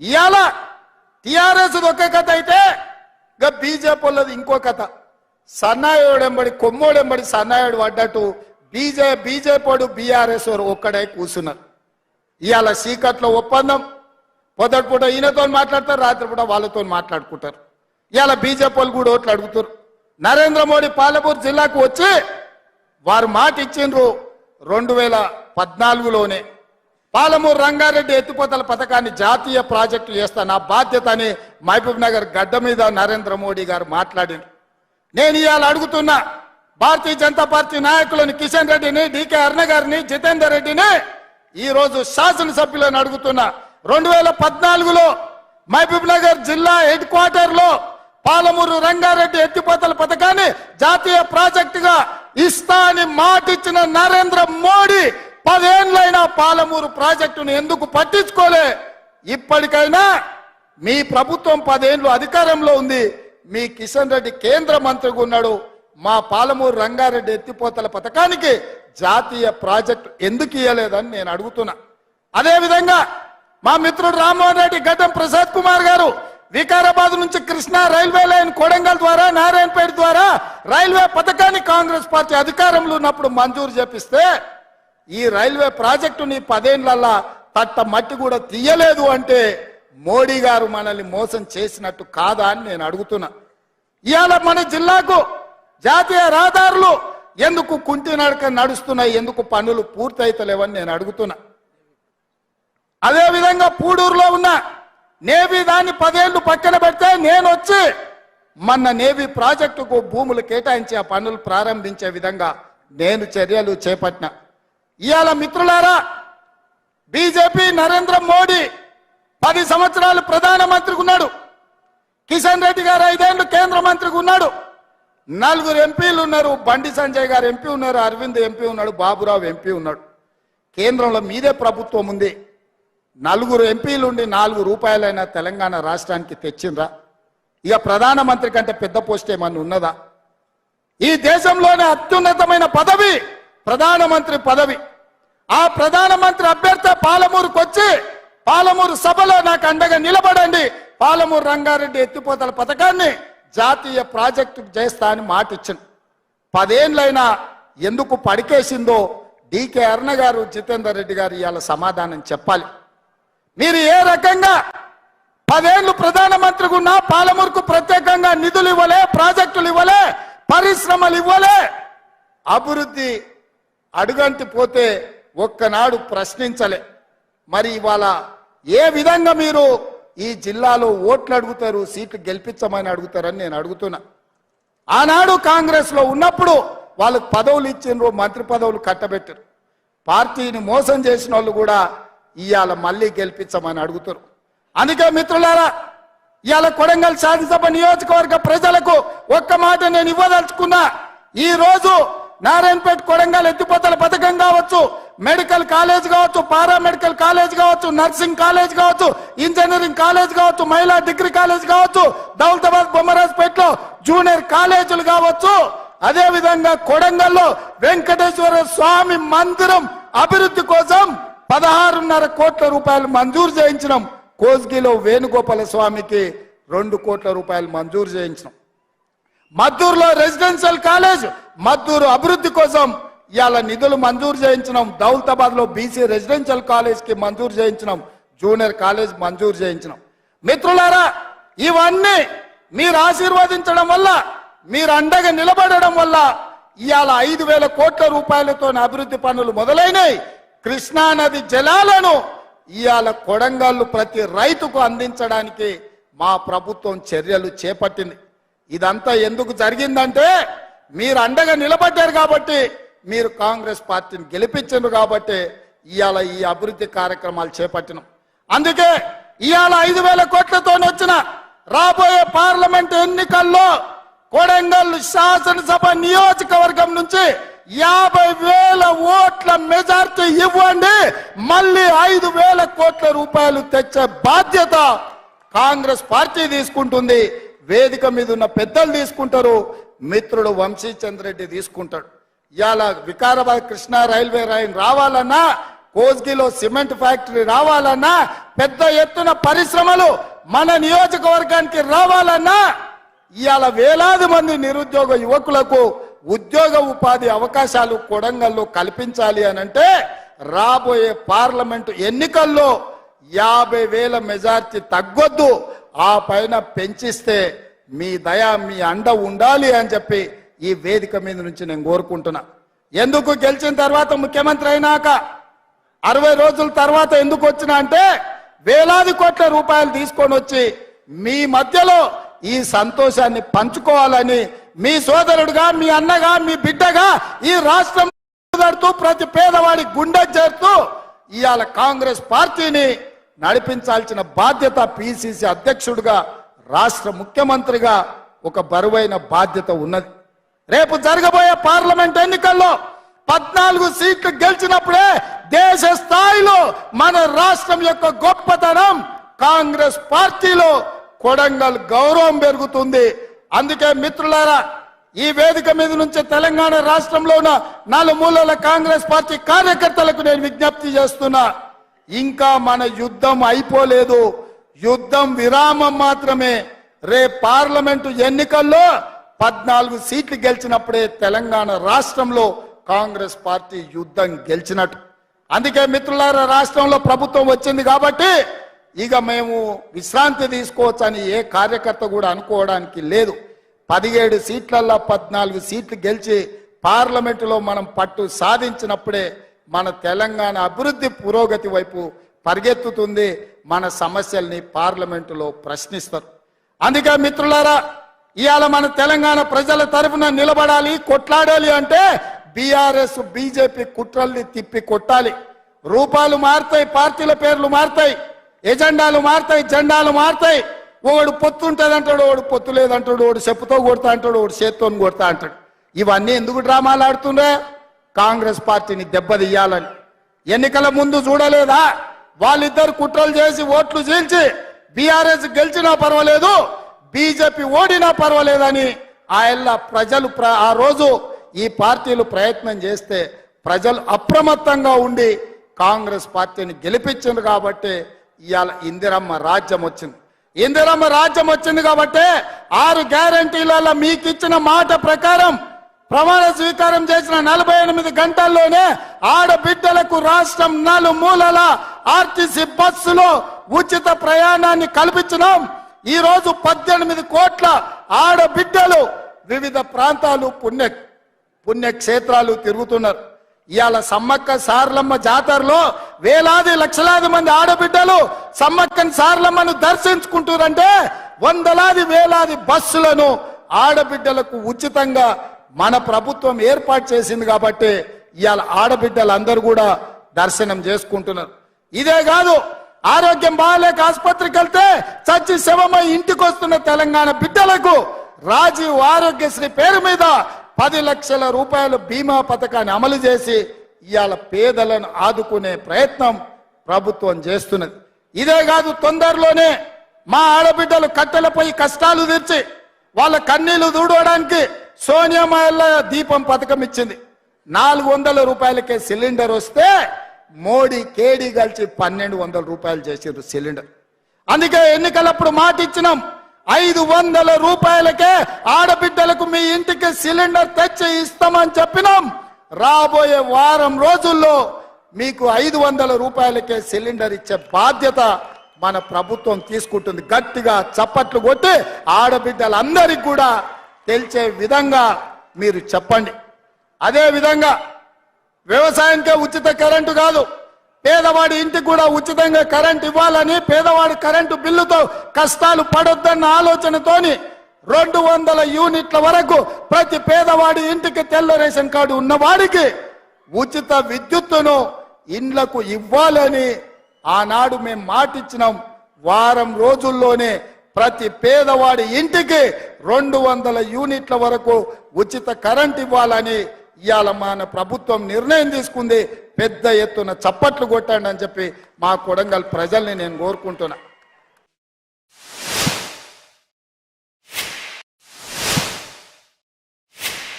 ఇవాళ టిఆర్ఎస్ ఒక కథ అయితే ఇక బీజేపీ వాళ్ళది ఇంకో కథ. సన్నాయుడెంబడి కొమ్మోడెంబడి సన్నాయుడు పడ్డట్టు బీజేపీ బీఆర్ఎస్ ఒక్కడే కూర్చున్నారు. ఇవాళ చీకట్లో ఒప్పందం, పొద్దుటి పూట ఈయనతో మాట్లాడతారు, రాత్రి పూట వాళ్ళతో మాట్లాడుకుంటారు. ఇవాళ బీజేపీ వాళ్ళు కూడా ఓట్లు అడుగుతారు. నరేంద్ర మోడీ పాలమూరు జిల్లాకు వచ్చి వారు మాట ఇచ్చిండ్రు 2014లోనే పాలమూరు రంగారెడ్డి ఎత్తిపోతల పథకాన్ని జాతీయ ప్రాజెక్టు చేస్తా, నా బాధ్యత అని మహబూబ్ నగర్ గడ్డ మీద నరేంద్ర మోడీ గారు మాట్లాడింది. నేను ఇవాళ అడుగుతున్నా భారతీయ జనతా పార్టీ నాయకులను కిషన్ రెడ్డిని, డికే అరుణ గారిని, జితేందర్ రెడ్డిని ఈ రోజు శాసనసభ్యులను అడుగుతున్నా. 2014లో మహబూబ్ నగర్ జిల్లా హెడ్ క్వార్టర్ లో పాలమూరు రంగారెడ్డి ఎత్తిపోతల పథకాన్ని జాతీయ ప్రాజెక్టుగా ఇస్తా అని మాటిచ్చిన నరేంద్ర మోడీ 10 ఏళ్లైనా పాలమూరు ప్రాజెక్టును ఎందుకు పట్టించుకోలే? ఇప్పటికైనా మీ ప్రభుత్వం 10 ఏళ్ళు అధికారంలో ఉంది, మీ కిషన్ రెడ్డి కేంద్ర మంత్రిగా ఉన్నాడు, మా పాలమూరు రంగారెడ్డి ఎత్తిపోతల పథకానికి జాతీయ ప్రాజెక్టు ఎందుకు ఇయ్యలేదని నేను అడుగుతున్నా. అదేవిధంగా మా మిత్రుడు రామ్మోహన్ రెడ్డి, గడ్డం ప్రసాద్ కుమార్ గారు వికారాబాద్ నుంచి కృష్ణా రైల్వే లైన్ కొడంగల్ ద్వారా నారాయణపేట ద్వారా రైల్వే పథకాన్ని కాంగ్రెస్ పార్టీ అధికారంలో ఉన్నప్పుడు మంజూరు చేపిస్తే ఈ రైల్వే ప్రాజెక్టుని 10 ఏళ్లల్లా తట్ట మట్టి కూడా తీయలేదు అంటే మోడీ గారు మనల్ని మోసం చేసినట్టు కాదా అని నేను అడుగుతున్నా. ఇవాళ మన జిల్లాకు జాతీయ రహదారులు ఎందుకు కుంటి నడక నడుస్తున్నాయి, ఎందుకు పనులు పూర్తయితలేవని నేను అడుగుతున్నా. అదేవిధంగా పూడూరులో ఉన్న నేవీ దాన్ని 10 ఏళ్లు పక్కన పెడితే నేను వచ్చి మొన్న నేవీ ప్రాజెక్టుకు భూములు కేటాయించి ఆ పనులు ప్రారంభించే విధంగా నేను చర్యలు చేపట్టిన. ఇవాళ మిత్రులారా, బీజేపీ నరేంద్ర మోడీ 10 సంవత్సరాలు ప్రధానమంత్రిగా ఉన్నాడు, కిషన్ రెడ్డి గారు 5 ఏళ్లు కేంద్ర మంత్రిగా ఉన్నాడు, 4 ఎంపీలు ఉన్నారు, బండి సంజయ్ గారు ఎంపీ ఉన్నారు, అరవింద్ ఎంపీ ఉన్నాడు, బాబురావు ఎంపీ ఉన్నాడు. కేంద్రంలో మీదే ప్రభుత్వం ఉంది. 4 ఎంపీలు ఉండి 4 రూపాయలైనా తెలంగాణ రాష్ట్రానికి తెచ్చిండ్రా? ఇక ప్రధానమంత్రి కంటే పెద్ద పోస్ట్ ఏమన్నా ఉన్నదా? ఈ దేశంలోనే అత్యున్నతమైన పదవి ప్రధానమంత్రి పదవి. ఆ ప్రధానమంత్రి అభ్యర్థి పాలమూరుకు వచ్చి పాలమూరు సభలో నాకు అండగా నిలబడండి, పాలమూరు రంగారెడ్డి ఎత్తిపోతల పథకాన్ని జాతీయ ప్రాజెక్టు చేస్తా అని మాట ఇచ్చింది. 10 ఏళ్ళైనా ఎందుకు పడికేసిందో డికే అరుణ గారు, జితేందర్ రెడ్డి గారు ఇవాళ సమాధానం చెప్పాలి. మీరు ఏ రకంగా 10 ఏళ్ళు ప్రధానమంత్రిగా ఉన్నా పాలమూరుకు ప్రత్యేకంగా నిధులు ఇవ్వలే, ప్రాజెక్టులు ఇవ్వలే, పరిశ్రమలు ఇవ్వలే, అభివృద్ధి అడుగంటి పోతే ఒక్కనాడు ప్రశ్నించలే. మరి ఇవాళ ఏ విధంగా మీరు ఈ జిల్లాలో ఓట్లు అడుగుతారు, సీట్లు గెలిపించమని అడుగుతారని నేను అడుగుతున్నా. ఆనాడు కాంగ్రెస్ లో ఉన్నప్పుడు వాళ్ళకు పదవులు ఇచ్చిండ్రు, మంత్రి పదవులు కట్టబెట్టారు. పార్టీని మోసం చేసిన వాళ్ళు కూడా ఇవాళ మళ్ళీ గెలిపించమని అడుగుతారు. అందుకే మిత్రులారా, ఇవాళ కొడంగల్ శాసనసభ నియోజకవర్గ ప్రజలకు ఒక్క మాట నేను ఇవ్వదలుచుకున్నా. ఈ రోజు నారాయణపేట కొడంగల్ ఎత్తిపోతల పథకం కావచ్చు, మెడికల్ కాలేజ్ కావచ్చు, పారామెడికల్ కాలేజ్ కావచ్చు, నర్సింగ్ కాలేజ్ కావచ్చు, ఇంజనీరింగ్ కాలేజ్ కావచ్చు, మహిళా డిగ్రీ కాలేజ్ కావచ్చు, దౌలతాబాద్ బొమ్మరాజ్పేటలో జూనియర్ కాలేజీలు కావచ్చు, అదే విధంగా కొడంగల్లో వెంకటేశ్వర స్వామి మందిరం అభివృద్ధి కోసం 16.5 కోట్ల రూపాయలు మంజూరు చేయించినాం. కోస్గిలో వేణుగోపాల స్వామికి 2 కోట్ల రూపాయలు మంజూరు చేయించినాం. మద్దూరులో రెసిడెన్షియల్ కాలేజ్ మద్దూరు అభివృద్ధి కోసం ఇవాళ నిధులు మంజూరు చేయించినాం. దౌలతాబాద్ లో బీసీ రెసిడెన్షియల్ కాలేజ్ కి మంజూరు చేయించినాం, జూనియర్ కాలేజ్ మంజూరు చేయించినాం. మిత్రులారా, ఇవన్నీ మీరు ఆశీర్వదించడం వల్ల, మీరు అండగా నిలబడడం వల్ల ఇవాళ 5,000 కోట్ల రూపాయలతో అభివృద్ధి పనులు మొదలైనవి. కృష్ణా నది జలాలను ఇవాళ కొడంగల్లు ప్రతి రైతుకు అందించడానికి మా ప్రభుత్వం చర్యలు చేపట్టింది. ఇదంతా ఎందుకు జరిగిందంటే మీరు అండగా నిలబడ్డారు కాబట్టి, మీరు కాంగ్రెస్ పార్టీని గెలిపించారు కాబట్టి ఇవాళ ఈ అభివృద్ధి కార్యక్రమాలు చేపట్టినాం. అందుకే ఇవాళ 5,000 కోట్లతో వచ్చిన రాబోయే పార్లమెంట్ ఎన్నికల్లో కొడంగల్ శాసనసభ నియోజకవర్గం నుంచి 50,000 ఓట్ల మెజార్టీ ఇవ్వండి, మళ్ళీ 5,000 కోట్ల రూపాయలు తెచ్చే బాధ్యత కాంగ్రెస్ పార్టీ తీసుకుంటుంది. వేదిక మీద ఉన్న పెద్దలు తీసుకుంటారు, మిత్రుడు వంశీచంద్ర రెడ్డి తీసుకుంటాడు. ఇవాళ వికారాబాద్ కృష్ణా రైల్వే లైన్ రావాలన్నా కోస్గిలో సిమెంట్ ఫ్యాక్టరీ రావాలన్నా, పెద్ద ఎత్తున పరిశ్రమలు మన నియోజకవర్గానికి రావాలన్నా, ఇవాళ వేలాది మంది నిరుద్యోగ యువకులకు ఉద్యోగ ఉపాధి అవకాశాలు కొడంగల్లో కల్పించాలి అనంటే రాబోయే పార్లమెంటు ఎన్నికల్లో 50,000 మెజార్టీ తగ్గొద్దు, ఆ పైన పెంచిస్తే మీ దయ మీ అండ ఉండాలి అని చెప్పి ఈ వేదిక మీద నుంచి నేను కోరుకుంటున్నా. ఎందుకు గెలిచిన తర్వాత ముఖ్యమంత్రి అయినాక 60 రోజుల తర్వాత ఎందుకు వచ్చినా అంటే వేలాది కోట్ల రూపాయలు తీసుకొని వచ్చి మీ మధ్యలో ఈ సంతోషాన్ని పంచుకోవాలని, మీ సోదరుడుగా, మీ అన్నగా, మీ బిడ్డగా ఈ రాష్ట్రం ప్రతి పేదవాడి గుండె చేరుతూ ఇవాళ కాంగ్రెస్ పార్టీని నడిపించాల్సిన బాధ్యత పిసిసి అధ్యక్షుడిగా, రాష్ట్ర ముఖ్యమంత్రిగా ఒక బరువైన బాధ్యత ఉన్నది. రేపు జరగబోయే పార్లమెంట్ ఎన్నికల్లో 14 సీట్లు గెలిచినప్పుడే దేశ స్థాయిలో మన రాష్ట్రం యొక్క గొప్పతనం, కాంగ్రెస్ పార్టీలో కొడంగల్ గౌరవం పెరుగుతుంది. అందుకే మిత్రులారా, ఈ వేదిక మీద నుంచి తెలంగాణ రాష్ట్రంలో ఉన్న నలుమూలల కాంగ్రెస్ పార్టీ కార్యకర్తలకు నేను విజ్ఞప్తి చేస్తున్నా, ఇంకా మన యుద్ధం అయిపోలేదు, యుద్ధం విరామం మాత్రమే. రేపు పార్లమెంటు ఎన్నికల్లో 14 సీట్లు గెలిచినప్పుడే తెలంగాణ రాష్ట్రంలో కాంగ్రెస్ పార్టీ యుద్ధం గెలిచినట్టు. అందుకే మిత్రులారా, రాష్ట్రంలో ప్రభుత్వం వచ్చింది కాబట్టి ఇక మేము విశ్రాంతి తీసుకోవచ్చని ఏ కార్యకర్త కూడా అనుకోవడానికి లేదు. 17 సీట్లల్లో 14 సీట్లు గెలిచి పార్లమెంటులో మనం పట్టు సాధించినప్పుడే మన తెలంగాణ అభివృద్ధి పురోగతి వైపు పరిగెత్తుతుంది, మన సమస్యల్ని పార్లమెంటులో ప్రశ్నిస్తారు. అందుకే మిత్రులారా, ఇవాళ మన తెలంగాణ ప్రజల తరఫున నిలబడాలి, కొట్లాడాలి అంటే బీఆర్ఎస్ బీజేపీ కుట్రల్ని తిప్పి కొట్టాలి. రూపాలు మారుతాయి, పార్టీల పేర్లు మారుతాయి, ఎజెండాలు మారుతాయి, జెండాలు మారుతాయి. ఒకడు పొత్తు ఉంటుంది అంటాడు, ఒకడు పొత్తు లేదంటాడు, ఒకడు చెప్పుతో కొడతా అంటాడు, ఒకడు చేత్తో కొడతా అంటాడు. ఇవన్నీ ఎందుకు డ్రామాలు ఆడుతుండే? కాంగ్రెస్ పార్టీని దెబ్బతీయాలని. ఎన్నికల ముందు చూడలేదా? వాళ్ళిద్దరు కుట్రలు చేసి ఓట్లు చీల్చి బీఆర్ఎస్ గెలిచినా పర్వాలేదు, బీజేపీ ఓడినా పర్వాలేదని ప్రజలు ఆ రోజు ఈ పార్టీలు ప్రయత్నం చేస్తే ప్రజలు అప్రమత్తంగా ఉండి కాంగ్రెస్ పార్టీని గెలిపించింది కాబట్టి ఇవాళ ఇందిరమ్మ రాజ్యం వచ్చింది. ఇందిరమ్మ రాజ్యం వచ్చింది కాబట్టి 6 గ్యారంటీలలో మీకు ఇచ్చిన మాట ప్రకారం ప్రమాణ స్వీకారం చేసిన 48 గంటల్లోనే ఆడబిడ్డలకు రాష్ట్రం నలుమూలల ఆర్టీసీ బస్సులో ఉచిత ప్రయాణాన్ని కల్పించినాం. ఈ రోజు 18 కోట్ల ఆడబిడ్డలు వివిధ ప్రాంతాలు పుణ్యక్షేత్రాలు తిరుగుతున్నారు. ఇవాళ సమ్మక్క సారలమ్మ జాతరలో వేలాది లక్షలాది మంది ఆడబిడ్డలు సమ్మక్కని సారలమ్మను దర్శించుకుంటారంటే వందలాది వేలాది బస్సులను ఆడబిడ్డలకు ఉచితంగా మన ప్రభుత్వం ఏర్పాటు చేసింది కాబట్టి ఇవాళ ఆడబిడ్డలందరూ కూడా దర్శనం చేసుకుంటున్నారు. ఇదే కాదు, ఆరోగ్యం బాగాలేక ఆసుపత్రికి వెళ్తే చచ్చి శవమై ఇంటికి వస్తున్న తెలంగాణ బిడ్డలకు రాజీవ్ ఆరోగ్యశ్రీ పేరు మీద 10 లక్షల రూపాయల బీమా పథకాన్ని అమలు చేసి ఇవాళ పేదలను ఆదుకునే ప్రయత్నం ప్రభుత్వం చేస్తున్నది. ఇదే కాదు, తొందరలోనే మా ఆడబిడ్డలు కట్టెలపై కష్టాలు తీర్చి వాళ్ళ కన్నీళ్లు దూడవడానికి సోనియా మహిళ దీపం పథకం ఇచ్చింది. 400 రూపాయలకే సిలిండర్ వస్తే మోడీ కేడీ కలిసి 1200 రూపాయలు చేసారు సిలిండర్. అందుకే ఎన్నికలప్పుడు మాట ఇచ్చినాం, 500 రూపాయలకే ఆడబిడ్డలకు మీ ఇంటికి సిలిండర్ తెచ్చి ఇస్తామని చెప్పినాం. రాబోయే వారం రోజుల్లో మీకు 500 రూపాయలకే సిలిండర్ ఇచ్చే బాధ్యత మన ప్రభుత్వం తీసుకుంటుంది. గట్టిగా చప్పట్లు కొట్టి ఆడబిడ్డలందరికీ కూడా తెలిసే విధంగా మీరు చెప్పండి. అదే విధంగా వ్యవసాయానికే ఉచిత కరెంటు కాదు, పేదవాడి ఇంటికి కూడా ఉచితంగా కరెంట్ ఇవ్వాలని, పేదవాడి కరెంటు బిల్లుతో కష్టాలు పడొద్దన్న ఆలోచనతోని 200 యూనిట్ల వరకు ప్రతి పేదవాడి ఇంటికి తెల్ల రేషన్ కార్డు ఉన్నవాడికి ఉచిత విద్యుత్తును ఇండ్లకు ఇవ్వాలని ఆనాడు మేము మాటిచ్చినాం. వారం రోజుల్లోనే ప్రతి పేదవాడి ఇంటికి 200 యూనిట్ల వరకు ఉచిత కరెంట్ ఇవ్వాలని ఇవాళ మన ప్రభుత్వం నిర్ణయం తీసుకుంది. పెద్ద ఎత్తున చప్పట్లు కొట్టండి అని చెప్పి మా కొడంగల్ ప్రజల్ని నేను కోరుకుంటున్నా.